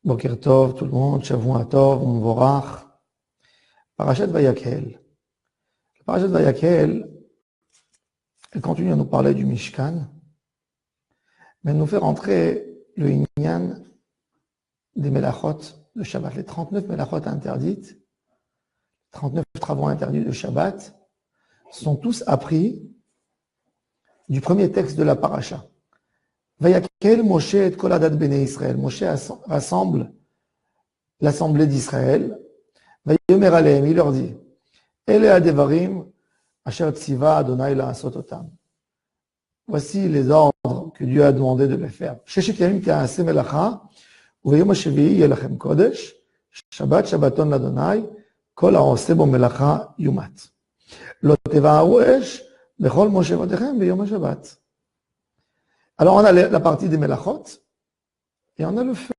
Boker Tov, tout le monde, Shavua Tov, Mvorach. Parashat Vayakhel. La Parashat Vayakhel, elle continue à nous parler du Mishkan, mais elle nous fait rentrer le Inyan des Melachot de Shabbat. Les 39 Melachot interdites, 39 travaux interdits de Shabbat, sont tous appris du premier texte de la Parasha. Vayakhel Moshe et Kol Adat Bnei Israël. Moshe rassemble l'assemblée d'Israël. Vayomer Aleim, il leur dit, Ele Adevarim Asher Tziva Adonai La'asot Otam. Voici les ordres que Dieu a demandé de les faire. Sheshet Yamim Ta'aseh Melacha, Uvayom HaShevi'i Yelachem Kodesh, Shabbat Shabbaton L'Adonai, Kol ha'oseh bo Melacha Yumat. Lo tevaharu esh bechol moshevotechem beyom HaShabbat. Alors on a la partie des Melachot et on a le feu.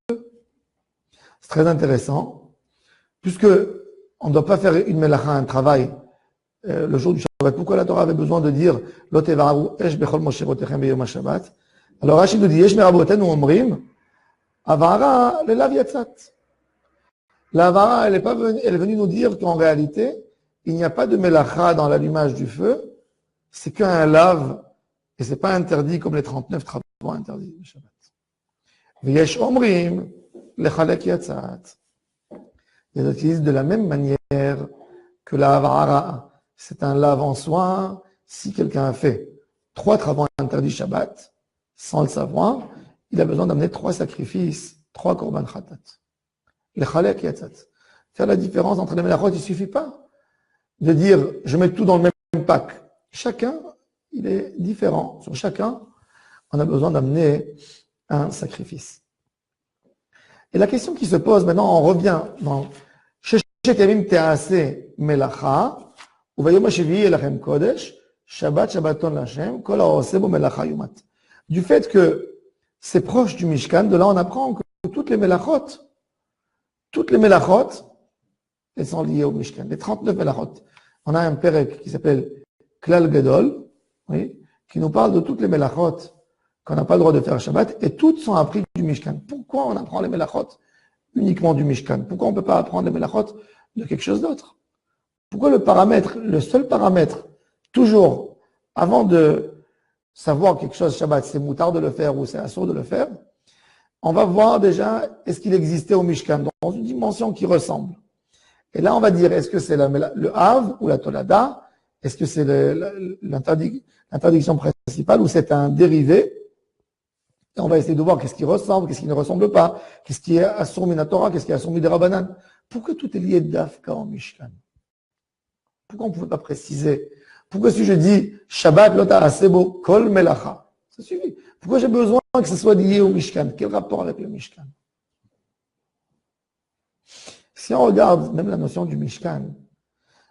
C'est très intéressant, puisque on ne doit pas faire une Melacha, un travail, le jour du Shabbat. Pourquoi la Torah avait besoin de dire Lo tevaharu esh bechol moshevotechem beyom HaShabbat? Alors Rachid nous dit Yesh merabotenu omrim avara lelav yatzat. La avara, elle est venue nous dire qu'en réalité, il n'y a pas de Melacha dans l'allumage du feu, c'est qu'un lave, et c'est pas interdit comme les 39 travaux interdits du Shabbat. V'yesh omrim lechalek yatzat. Il y a d'autres qui disent de la même manière que la avara, c'est un lave en soi. Si quelqu'un a fait 3 travaux interdits Shabbat, sans le savoir, il a besoin d'amener 3 sacrifices, 3 korban khatat. Lechalek yatzat. Faire la différence entre les melachot, il ne suffit pas de dire je mets tout dans le même pack. Chacun, il est différent. Sur chacun, on a besoin d'amener un sacrifice. Et la question qui se pose maintenant, on revient dans Sheshet Yamim Te'aseh Melacha, Uvayom HaShevi'i Yelachem Kodesh, Shabbat Shabbaton L'Hashem, Kol ha'oseh bo Melacha Yumat. Du fait que c'est proche du Mishkan, de là on apprend que toutes les Melachot, elles sont liées au Mishkan. Les 39 Melachot. On a un perek qui s'appelle Klal Gadol, oui, qui nous parle de toutes les Melachot qu'on n'a pas le droit de faire Shabbat, et toutes sont apprises du Mishkan. Pourquoi on apprend les Melachot uniquement du Mishkan? Pourquoi on ne peut pas apprendre les Melachot de quelque chose d'autre? Pourquoi le seul paramètre, toujours, avant de savoir quelque chose Shabbat, c'est moutard de le faire ou c'est assourd de le faire, on va voir déjà, est-ce qu'il existait au Mishkan, dans une dimension qui ressemble. Et là, on va dire, est-ce que c'est le Hav ou la Tolada? Est-ce que c'est l'interdiction principale ou c'est un dérivé? Et on va essayer de voir qu'est-ce qui ressemble, qu'est-ce qui ne ressemble pas, qu'est-ce qui est Assour min Torah, qu'est-ce qui est Assour min Rabanan. Pourquoi tout est lié d'Afka en Mishkan? Pourquoi on ne pouvait pas préciser? Pourquoi si je dis Shabbat lo ta'aseh bo kol melacha? Ça suffit. Pourquoi j'ai besoin que ce soit lié au Mishkan? Quel rapport avec le Mishkan? Si on regarde même la notion du Mishkan,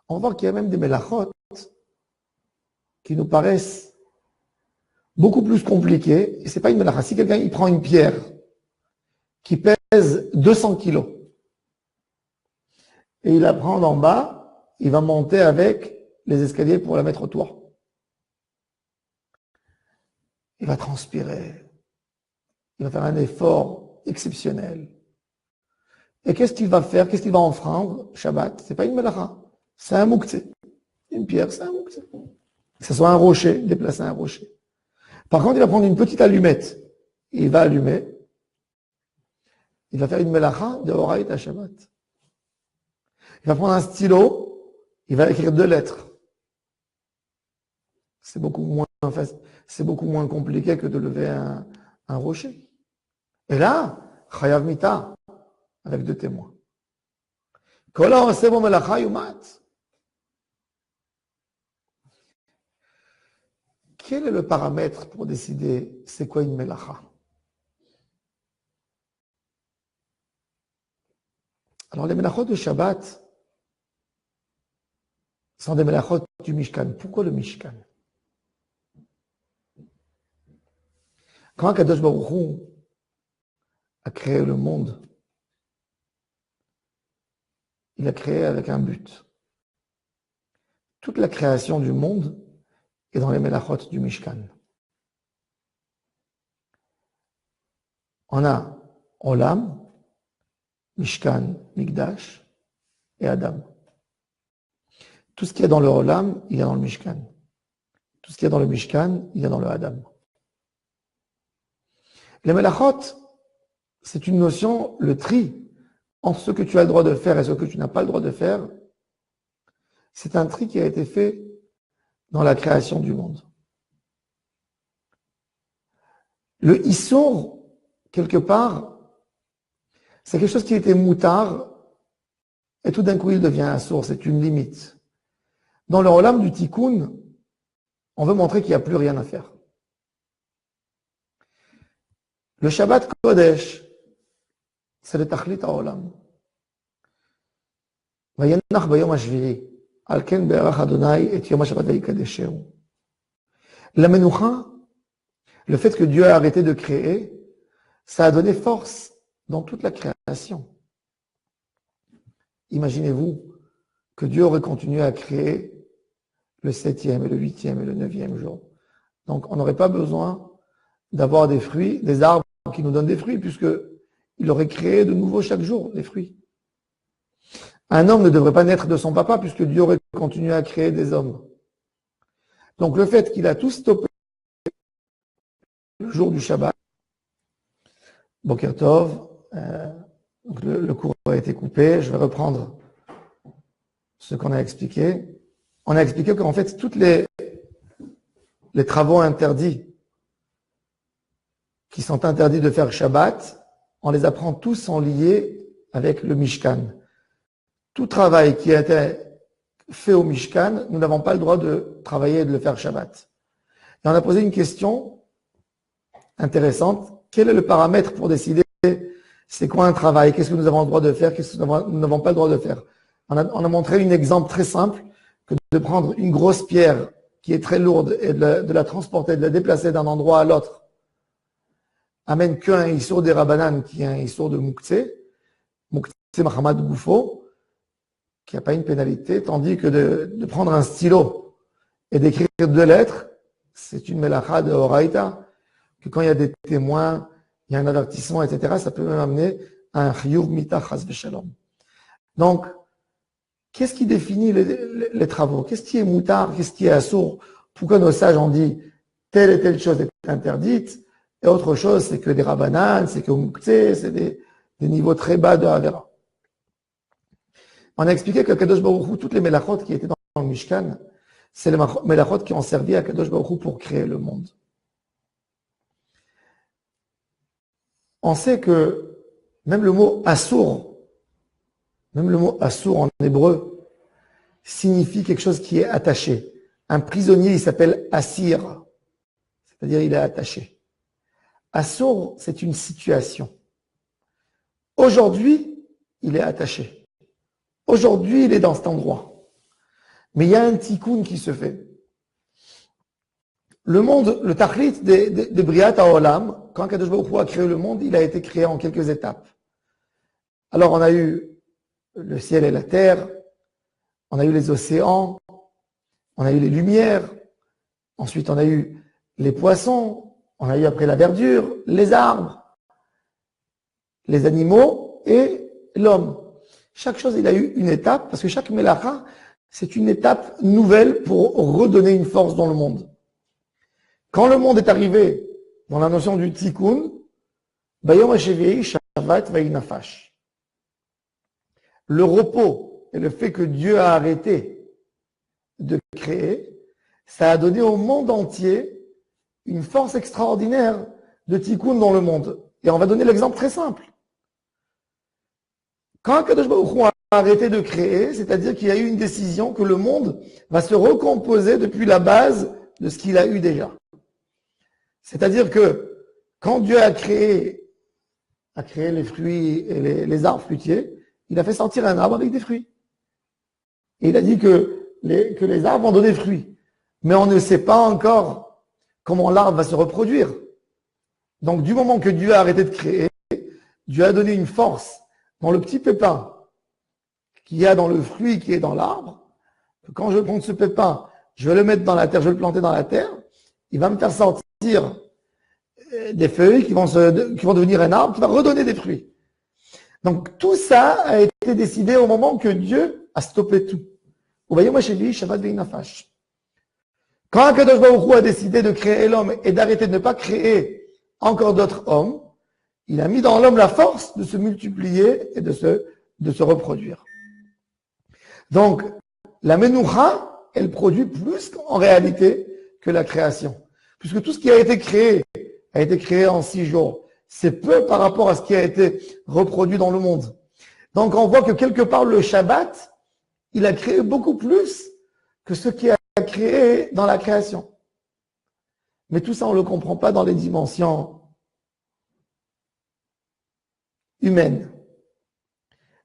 on voit qu'il y a même des melachot qui nous paraissent beaucoup plus compliquées. Et c'est pas une melacha. Si quelqu'un il prend une pierre qui pèse 200 kilos et il la prend d'en bas, il va monter avec les escaliers pour la mettre au toit. Il va transpirer. Il va faire un effort exceptionnel. Et qu'est-ce qu'il va faire? Qu'est-ce qu'il va enfreindre? Shabbat, c'est pas une melacha, c'est un mouktsé. Une pierre, c'est un mouktsé. Que ce soit un rocher, déplacer un rocher. Par contre, il va prendre une petite allumette. Il va allumer. Il va faire une melacha de Horaït à Shabbat. Il va prendre un stylo. Il va écrire 2 lettres. C'est beaucoup moins compliqué que de lever un rocher. Et là, Chayav Mita, avec 2 témoins. Kol ha'oseh bo melacha yumat. Quel est le paramètre pour décider c'est quoi une melacha? Alors les melachot de Shabbat sont des melachot du Mishkan. Pourquoi le Mishkan? Quand Kadosh Baruch Hu a créé le monde, il a créé avec un but. Toute la création du monde est dans les melachot du Mishkan. On a Olam, Mishkan, Mikdash et Adam. Tout ce qu'il y a dans le Olam, il y a dans le Mishkan. Tout ce qu'il y a dans le Mishkan, il y a dans le Adam. Les Melachot, c'est une notion, le tri, entre ce que tu as le droit de faire et ce que tu n'as pas le droit de faire. C'est un tri qui a été fait dans la création du monde. Le Issour, quelque part, c'est quelque chose qui était moutard, et tout d'un coup il devient assour, c'est une limite. Dans le Olam du Tikkun, on veut montrer qu'il n'y a plus rien à faire. Le Shabbat Kodesh, c'est le Tachlit HaOlam. Vayenach bayom hashvi'i, al ken be'arach Adonai et yom HaShabbat vayikadesheu. La Menoucha, le fait que Dieu a arrêté de créer, ça a donné force dans toute la création. Imaginez-vous que Dieu aurait continué à créer le 7e et le 8e et le 9e jour. Donc on n'aurait pas besoin d'avoir des fruits, des arbres qui nous donnent des fruits, puisqu'il aurait créé de nouveau chaque jour des fruits. Un homme ne devrait pas naître de son papa, puisque Dieu aurait continué à créer des hommes. Donc le fait qu'il a tout stoppé le jour du Shabbat, Boker Tov, donc le cours a été coupé, je vais reprendre ce qu'on a expliqué. On a expliqué qu'en fait, tous les travaux interdits qui sont interdits de faire Shabbat, on les apprend tous en lié avec le Mishkan. Tout travail qui a été fait au Mishkan, nous n'avons pas le droit de travailler et de le faire Shabbat. Et on a posé une question intéressante. Quel est le paramètre pour décider c'est quoi un travail? Qu'est-ce que nous avons le droit de faire? Qu'est-ce que nous n'avons pas le droit de faire? On a montré un exemple très simple que de prendre une grosse pierre qui est très lourde et de la transporter, de la déplacer d'un endroit à l'autre, amène qu'un issour des Rabbanan qui est un issour de Mouktsé Mahamad Goufo, qui n'a pas une pénalité, tandis que de prendre un stylo et d'écrire 2 lettres, c'est une melacha de Horaïta, que quand il y a des témoins, il y a un avertissement, etc., ça peut même amener à un chiyuv mita chas v'shalom. Donc, qu'est-ce qui définit les travaux? Qu'est-ce qui est moutard? Qu'est-ce qui est assour? Pourquoi nos sages ont dit telle et telle chose est interdite, et autre chose, c'est que des rabbanan, c'est que Mouktsé, c'est des niveaux très bas de Havera. On a expliqué que Kadosh Baruch Hu, toutes les melachot qui étaient dans le Mishkan, c'est les melachot qui ont servi à Kadosh Baruch Hu pour créer le monde. On sait que même le mot assour en hébreu, signifie quelque chose qui est attaché. Un prisonnier, il s'appelle assir, c'est-à-dire il est attaché. Assour, c'est une situation. Aujourd'hui, il est attaché. Aujourd'hui, il est dans cet endroit. Mais il y a un tikkun qui se fait. Le monde, le tachlit de Briat HaOlam, quand Kadosh Baruch Hu a créé le monde, il a été créé en quelques étapes. Alors on a eu le ciel et la terre, on a eu les océans, on a eu les lumières, ensuite on a eu les poissons, on a eu après la verdure, les arbres, les animaux et l'homme. Chaque chose, il a eu une étape, parce que chaque melacha, c'est une étape nouvelle pour redonner une force dans le monde. Quand le monde est arrivé dans la notion du tikkun, bayom hashevi'i shavat vayinafash. Le repos et le fait que Dieu a arrêté de créer, ça a donné au monde entier une force extraordinaire de tikkun dans le monde. Et on va donner l'exemple très simple. Quand Kadosh Baruch Hu a arrêté de créer, c'est-à-dire qu'il y a eu une décision que le monde va se recomposer depuis la base de ce qu'il a eu déjà. C'est-à-dire que quand Dieu a créé les fruits et les arbres fruitiers, il a fait sortir un arbre avec des fruits. Et il a dit que les arbres vont donner des fruits. Mais on ne sait pas encore comment l'arbre va se reproduire. Donc du moment que Dieu a arrêté de créer, Dieu a donné une force dans le petit pépin qu'il y a dans le fruit qui est dans l'arbre, que quand je prends ce pépin, je vais le mettre dans la terre, je vais le planter dans la terre, il va me faire sortir des feuilles qui vont devenir un arbre, qui va redonner des fruits. Donc tout ça a été décidé au moment que Dieu a stoppé tout. Vous voyez, moi chez lui, Shabbat Veinafash. Quand Akadosh Baruch Hu a décidé de créer l'homme et d'arrêter de ne pas créer encore d'autres hommes, il a mis dans l'homme la force de se multiplier et de se reproduire. Donc, la Menoucha, elle produit plus en réalité que la création. Puisque tout ce qui a été créé en 6 jours. C'est peu par rapport à ce qui a été reproduit dans le monde. Donc, on voit que quelque part, le Shabbat, il a créé beaucoup plus que ce qui a créé dans la création. Mais tout ça, on ne le comprend pas dans les dimensions humaines.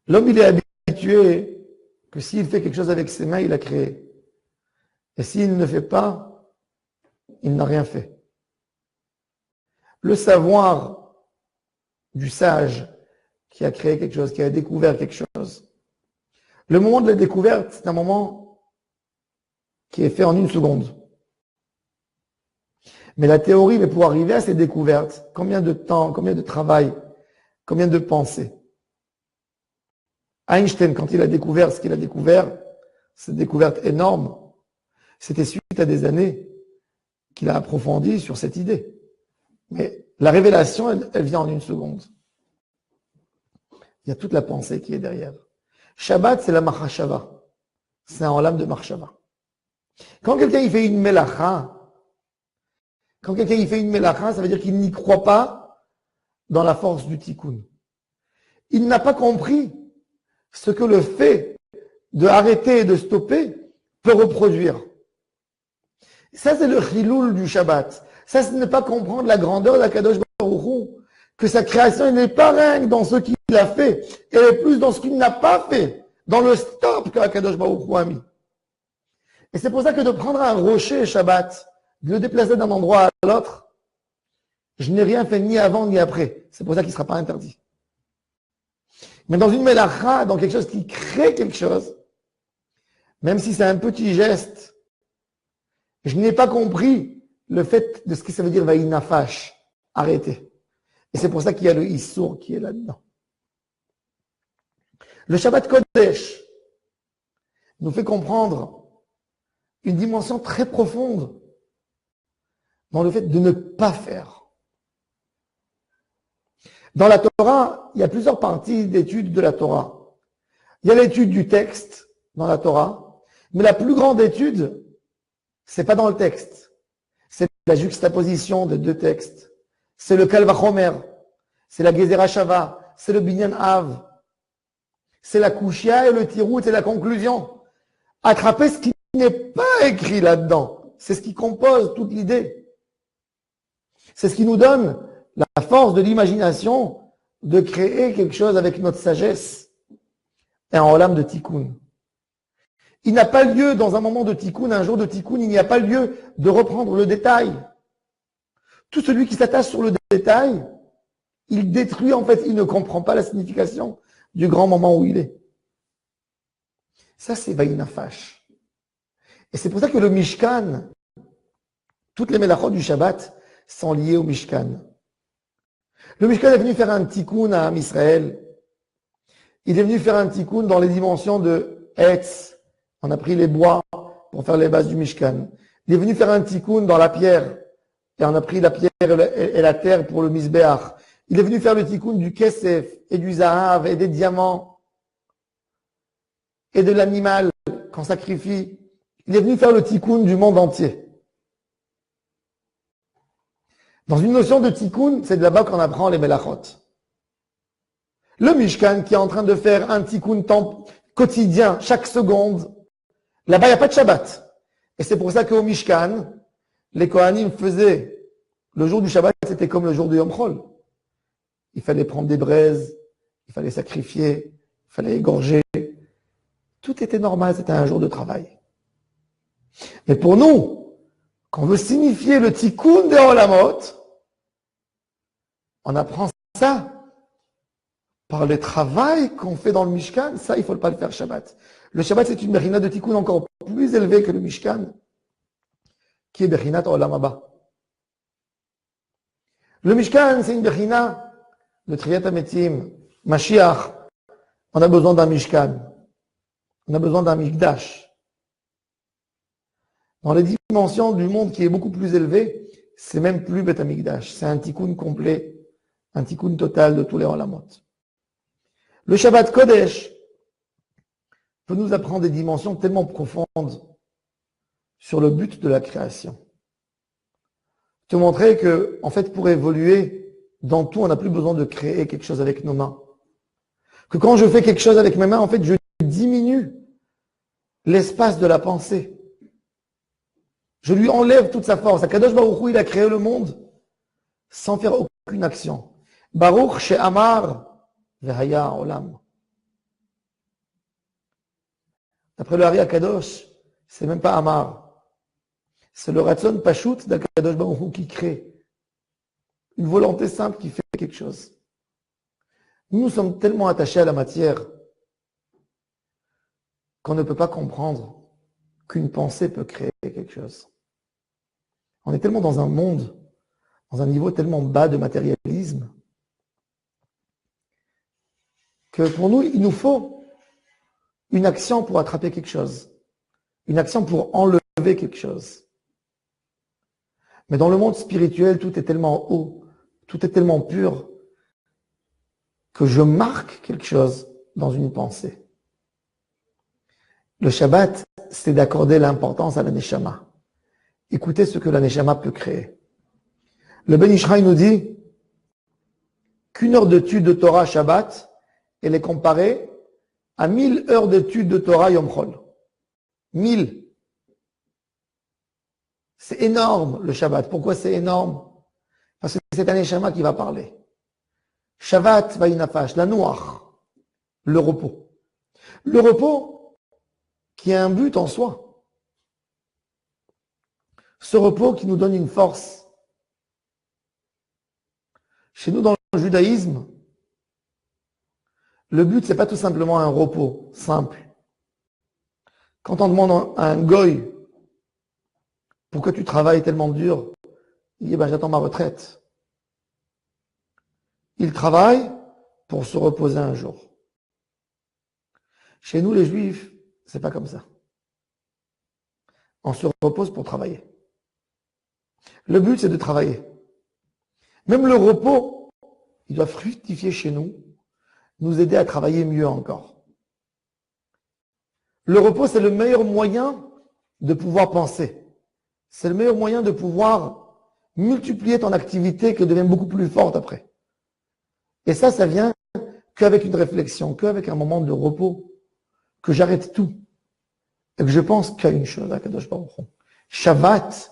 L'homme, il est habitué que s'il fait quelque chose avec ses mains, il a créé. Et s'il ne fait pas, il n'a rien fait. Le savoir du sage qui a créé quelque chose, qui a découvert quelque chose. Le moment de la découverte, c'est un moment qui est fait en 1 seconde. Mais la théorie, mais pour arriver à ces découvertes, combien de temps, combien de travail, combien de pensées. Einstein, quand il a découvert ce qu'il a découvert, cette découverte énorme, c'était suite à des années qu'il a approfondi sur cette idée. Mais la révélation, elle vient en 1 seconde. Il y a toute la pensée qui est derrière. Shabbat, c'est la Machashava. C'est un olam de Machshava. Quand quelqu'un il fait une melacha, ça veut dire qu'il n'y croit pas dans la force du tikkun. Il n'a pas compris ce que le fait de arrêter et de stopper peut reproduire. Ça, c'est le chiloul du Shabbat. Ça, c'est ne pas comprendre la grandeur d'Akadosh Baruch Hu, que sa création n'est pas rien dans ce qu'il a fait, elle est plus dans ce qu'il n'a pas fait, dans le stop que Akadosh Baruch Hu a mis. Et c'est pour ça que de prendre un rocher Shabbat, de le déplacer d'un endroit à l'autre, je n'ai rien fait ni avant ni après. C'est pour ça qu'il ne sera pas interdit. Mais dans une melacha, dans quelque chose qui crée quelque chose, même si c'est un petit geste, je n'ai pas compris le fait de ce que ça veut dire vaïnafash, arrêter. Et c'est pour ça qu'il y a le issour qui est là-dedans. Le Shabbat Kodesh nous fait comprendre une dimension très profonde dans le fait de ne pas faire. Dans la Torah, il y a plusieurs parties d'études de la Torah. Il y a l'étude du texte dans la Torah, mais la plus grande étude, c'est pas dans le texte. C'est la juxtaposition de 2 textes. C'est le Kal Vachomer, c'est la Gezerah Shava, c'est le Binyan Av, c'est la Kushia et le Tirout, c'est la conclusion. Attraper ce qui n'est pas écrit là-dedans. C'est ce qui compose toute l'idée. C'est ce qui nous donne la force de l'imagination de créer quelque chose avec notre sagesse et en olam de tikkun. Il n'a pas lieu dans un moment de tikkun, un jour de tikkun, il n'y a pas lieu de reprendre le détail. Tout celui qui s'attache sur le détail, il détruit en fait, il ne comprend pas la signification du grand moment où il est. Ça c'est vaïnafash. Et c'est pour ça que le Mishkan, toutes les mélachot du Shabbat sont liées au Mishkan. Le Mishkan est venu faire un tikkun à Am Israël. Il est venu faire un tikkun dans les dimensions de Etz. On a pris les bois pour faire les bases du Mishkan. Il est venu faire un tikkun dans la pierre. Et on a pris la pierre et la terre pour le Mizbeach. Il est venu faire le tikkun du Kesef et du Zahav et des diamants et de l'animal qu'on sacrifie. Il est venu faire le tikkun du monde entier. Dans une notion de tikkun, c'est de là-bas qu'on apprend les melachot. Le Mishkan qui est en train de faire un tikkun quotidien, chaque seconde, là-bas il n'y a pas de Shabbat. Et c'est pour ça qu'au Mishkan, les Kohanim faisaient, le jour du Shabbat, c'était comme le jour du Yom Chol. Il fallait prendre des braises, il fallait sacrifier, il fallait égorger. Tout était normal, c'était un jour de travail. Mais pour nous, quand on veut signifier le tikkun des Olamot, on apprend ça par le travail qu'on fait dans le Mishkan. Ça, il ne faut pas le faire Shabbat. Le Shabbat, c'est une Bechina de tikkun encore plus élevée que le Mishkan, qui est Bechinat Olam Haba. Le Mishkan, c'est une Bechina de Triyat HaMetim, Mashiach, on a besoin d'un Mishkan. On a besoin d'un Mikdash. Dans les dimensions du monde qui est beaucoup plus élevé, c'est même plus Beth Amikdash. C'est un tikkun complet, un tikkun total de tous les olamot. Le Shabbat Kodesh peut nous apprendre des dimensions tellement profondes sur le but de la création. Te montrer que, en fait, pour évoluer dans tout, on n'a plus besoin de créer quelque chose avec nos mains. Que quand je fais quelque chose avec mes mains, en fait, je diminue l'espace de la pensée. Je lui enlève toute sa force. Akadosh Baruch Hu, il a créé le monde sans faire aucune action. Baruch she'amar vehaya olam. D'après le Hari Akadosh, c'est même pas Amar. C'est le Ratzon Pashut d'Akadosh Baruch Hu qui crée. Une volonté simple qui fait quelque chose. Nous sommes tellement attachés à la matière qu'on ne peut pas comprendre qu'une pensée peut créer quelque chose. On est tellement dans un monde, dans un niveau tellement bas de matérialisme, que pour nous, il nous faut une action pour attraper quelque chose, une action pour enlever quelque chose. Mais dans le monde spirituel, tout est tellement haut, tout est tellement pur, que je marque quelque chose dans une pensée. Le Shabbat, c'est d'accorder l'importance à la Neshama. Écoutez ce que la Neshama peut créer. Le Ben Ish Chai nous dit qu'une heure d'étude de Torah Shabbat, elle est comparée à 1000 heures d'étude de Torah Yom Chol. 1000. C'est énorme le Shabbat. Pourquoi c'est énorme? Parce que c'est un Neshama qui va parler. Shabbat va'inafash, la noire, le repos. Le repos qui a un but en soi. Ce repos qui nous donne une force. Chez nous, dans le judaïsme, le but, c'est pas tout simplement un repos simple. Quand on demande à un goy, pourquoi tu travailles tellement dur, il dit, j'attends ma retraite. Il travaille pour se reposer un jour. Chez nous, les juifs, c'est pas comme ça. On se repose pour travailler. Le but, c'est de travailler. Même le repos, il doit fructifier chez nous, nous aider à travailler mieux encore. Le repos, c'est le meilleur moyen de pouvoir penser. C'est le meilleur moyen de pouvoir multiplier ton activité qui devient beaucoup plus forte après. Et ça vient qu'avec une réflexion, qu'avec un moment de repos, que j'arrête tout et que je pense qu'à une chose, à Kadosh Baruch Hu. Shabbat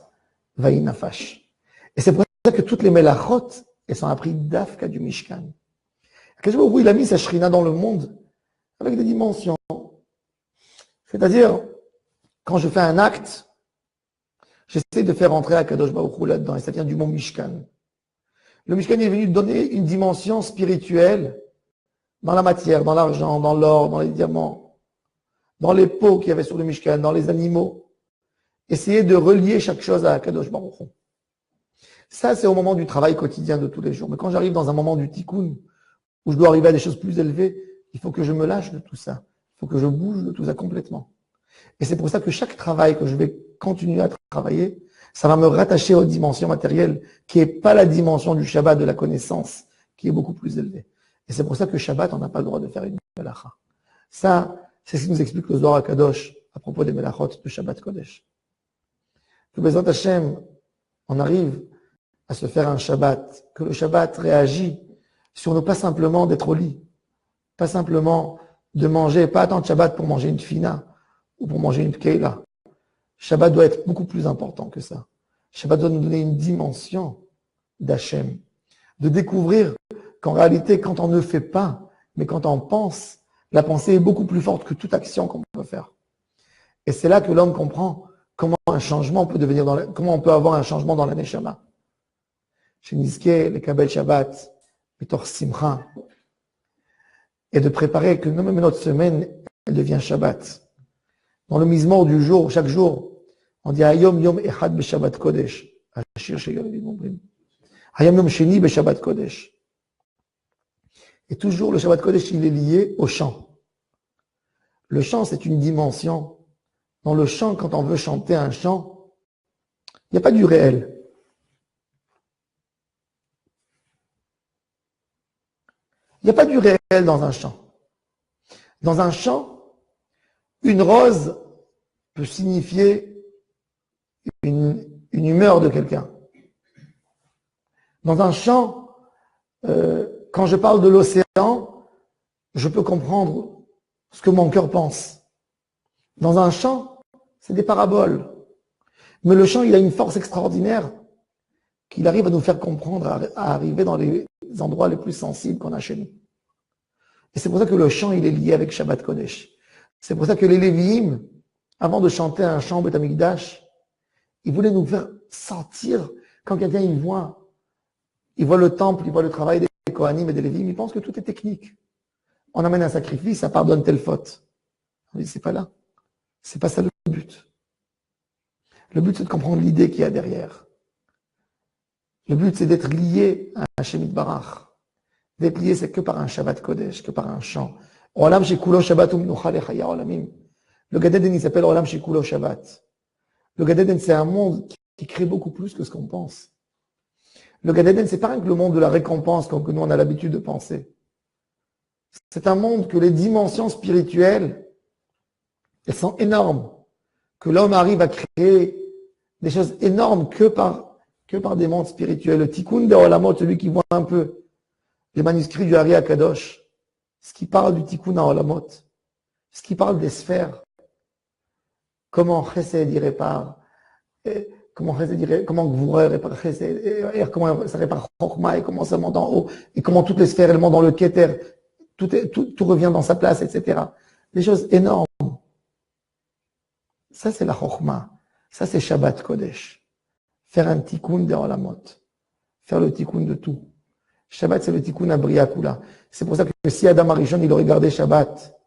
va'inafash. Et c'est pour ça que toutes les melachot, elles sont apprises d'Afka du Mishkan. Kadosh Baruch Hu, il a mis sa shrina dans le monde avec des dimensions. C'est-à-dire, quand je fais un acte, j'essaie de faire entrer à Kadosh Baruch Hu là-dedans, et ça vient du mot Mishkan. Le Mishkan est venu donner une dimension spirituelle dans la matière, dans l'argent, dans l'or, dans les diamants, dans les pots qu'il y avait sur le Mishkan, dans les animaux. Essayer de relier chaque chose à Kadosh Baruch Hu. Ça, c'est au moment du travail quotidien de tous les jours. Mais quand j'arrive dans un moment du tikkun, où je dois arriver à des choses plus élevées, il faut que je me lâche de tout ça. Il faut que je bouge de tout ça complètement. Et c'est pour ça que chaque travail que je vais continuer à travailler, ça va me rattacher aux dimensions matérielles, qui n'est pas la dimension du Shabbat de la connaissance, qui est beaucoup plus élevée. Et c'est pour ça que Shabbat, on n'a pas le droit de faire une melacha. Ça, c'est ce qui nous explique le Zohar HaKadosh à propos des melachot de Shabbat Kodesh. Que Bezrat Hashem, on arrive à se faire un Shabbat, que le Shabbat réagit sur nous, pas simplement d'être au lit, pas simplement de manger, pas attendre Shabbat pour manger une fina ou pour manger une pkeila. Shabbat doit être beaucoup plus important que ça. Shabbat doit nous donner une dimension d'Hachem, de découvrir qu'en réalité, quand on ne fait pas, mais quand on pense, la pensée est beaucoup plus forte que toute action qu'on peut faire. Et c'est là que l'homme comprend comment un changement peut devenir comment on peut avoir un changement dans la Neshama. Chez Nizké, le Kabel Shabbat, Mitor Simcha, et de préparer que même notre semaine, elle devient Shabbat. Dans le Mizmor du jour, chaque jour, on dit Hayom Yom Echad Beshabbat Kodesh. Hayom Yom Sheni Beshabbat Kodesh. Et toujours, le Shabbat Kodesh, il est lié au chant. Le chant, c'est une dimension. Dans le chant, quand on veut chanter un chant, il n'y a pas du réel. Il n'y a pas du réel dans un chant. Dans un chant, une rose peut signifier une humeur de quelqu'un. Dans un chant, quand je parle de l'océan, je peux comprendre ce que mon cœur pense. Dans un chant, c'est des paraboles. Mais le chant, il a une force extraordinaire qu'il arrive à nous faire comprendre, à arriver dans les endroits les plus sensibles qu'on a chez nous. Et c'est pour ça que le chant, il est lié avec Shabbat Kodesh. C'est pour ça que les Lévi'im, avant de chanter un chant Beth Amikdash, ils voulaient nous faire sentir, quand quelqu'un il voit le temple, il voit le travail des Kohanim et des Lévi'im, il pense que tout est technique. On amène un sacrifice, ça pardonne telle faute. On dit, c'est pas là. C'est pas ça le but. Le but, c'est de comprendre l'idée qu'il y a derrière. Le but, c'est d'être lié à Hashem Yitbarach. D'être lié, c'est que par un Shabbat Kodesh, que par un chant. Olam Shekulo Shabbat Umnucha Lechaya Olamim. Le Gan Eden, il s'appelle Olam Shekulo Shabbat. Le Gan Eden, c'est un monde qui crée beaucoup plus que ce qu'on pense. Le Gan Eden, c'est pas rien que le monde de la récompense comme que nous, on a l'habitude de penser. C'est un monde que les dimensions spirituelles, elles sont énormes. Que l'homme arrive à créer des choses énormes que par des mondes spirituels. Le Tikkun de Olamot, celui qui voit un peu les manuscrits du Ari Akadosh, ce qui parle du Tikkun à Olamot, ce qui parle des sphères, comment Chesed y répare, comment Gvura répare Chesed, comment ça répare Chokhmah, et comment ça monte en haut, et comment toutes les sphères, elles montent dans le Keter, tout revient dans sa place, etc. Des choses énormes. Ça, c'est la Chokhmah. Ça, c'est Shabbat Kodesh. Faire un Tikkun de Olamot. Faire le Tikkun de tout. Shabbat, c'est le Tikkun à Bria Kula. C'est pour ça que si Adam Arishon, il aurait gardé Shabbat,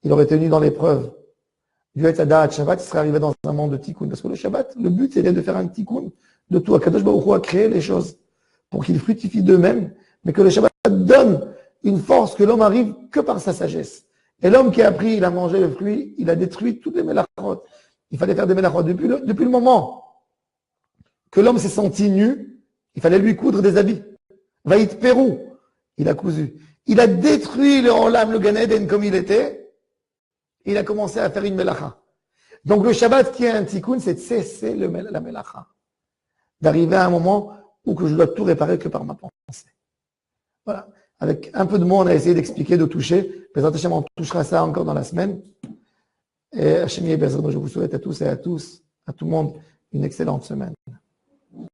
il aurait tenu dans l'épreuve du Etzadat Shabbat, il serait arrivé dans un monde de Tikkun. Parce que le Shabbat, le but, c'est de faire un Tikkun de tout. Akadosh Baruch Hu a créé les choses pour qu'ils fructifient d'eux-mêmes, mais que le Shabbat donne une force que l'homme arrive que par sa sagesse. Et l'homme qui a appris, il a mangé le fruit, il a détruit toutes les melachot. Il fallait faire des melachot. Depuis le moment que l'homme s'est senti nu, il fallait lui coudre des habits. Vaït Pérou, il a cousu. Il a détruit le Olam, le Gan Eden comme il était. Il a commencé à faire une melacha. Donc le Shabbat qui est un tikkun, c'est de cesser la melacha. D'arriver à un moment où que je dois tout réparer que par ma pensée. Voilà. Avec un peu de mots, on a essayé d'expliquer, de toucher. Peut-être Hachem, on touchera ça encore dans la semaine. Et Hachem, je vous souhaite à tous et à tout le monde, une excellente semaine.